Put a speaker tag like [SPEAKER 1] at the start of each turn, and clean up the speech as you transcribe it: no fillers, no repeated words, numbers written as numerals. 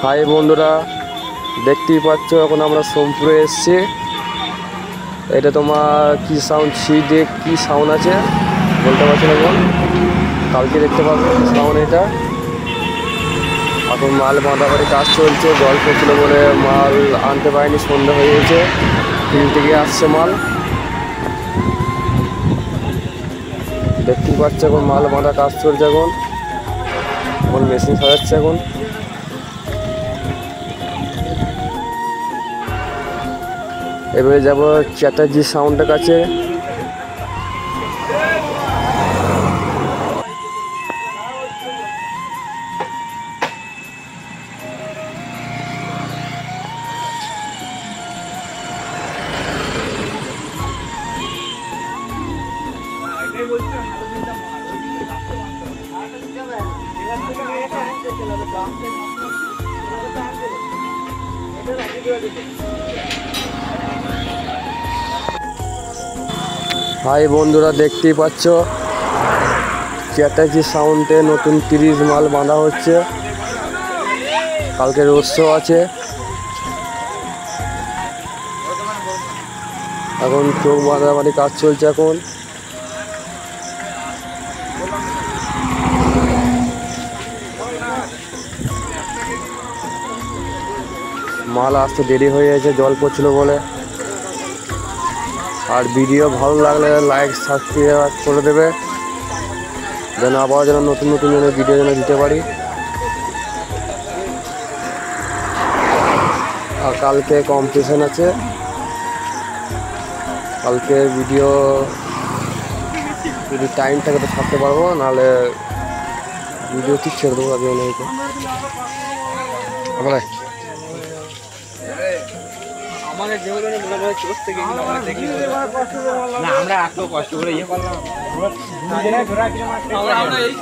[SPEAKER 1] High বন্ধুরা, দেখতেই পাচ্ছ এখন আমরা সোমপুরে এসেছি। এটা তোমার কি সাউন্ড দিয়ে কি সাউন্ড আছে বলতে পারছি না, এখন কালকে দেখতে পাবো সাউন্ড। এটা এখন মাল বাঁধাবাড়ি কাজ চলছে, জল পড়ছিল বলে মাল আনতে পারিনি, সন্ধ্যা হয়ে গেছে। ফিল্ড থেকে আসছে মাল, দেখতেই পাচ্ছ এখন মাল বাঁধা কাজ চলছে। এখন মেশিন সাজাচ্ছে। এখন এবারে যাবো চ্যাটার্জি সাউন্ডের কাছে। হাই বন্ধুরা, দেখতেই পাচ্ছ চ্যাটার্জি সাউন্ডে নতুন 30 মাল বাঁধা হচ্ছে। কালকে রোড শো আছে। এখন চোখ বাঁধাবাড়ি কাজ চলছে। এখন মাল আসতে দেরি হয়ে গেছে, জল পড়ছিল বলে। আর ভিডিও ভালো লাগলে লাইক সাবস্ক্রাইব করে দেবে, যেন আবার যেন নতুন নতুন ভিডিও যেন দিতে পারি। আর কালকে কম্পিটিশন আছে, কালকে ভিডিও যদি টাইম থাকে তো ছাড়তে পারবো, নাহলে ভিডিও ঠিক ছেড়ে দেবো। আগে
[SPEAKER 2] আমাদের যেগুলো চোখ থেকে আমরা এত কষ্ট করে ইয়ে করলাম। আমরা এই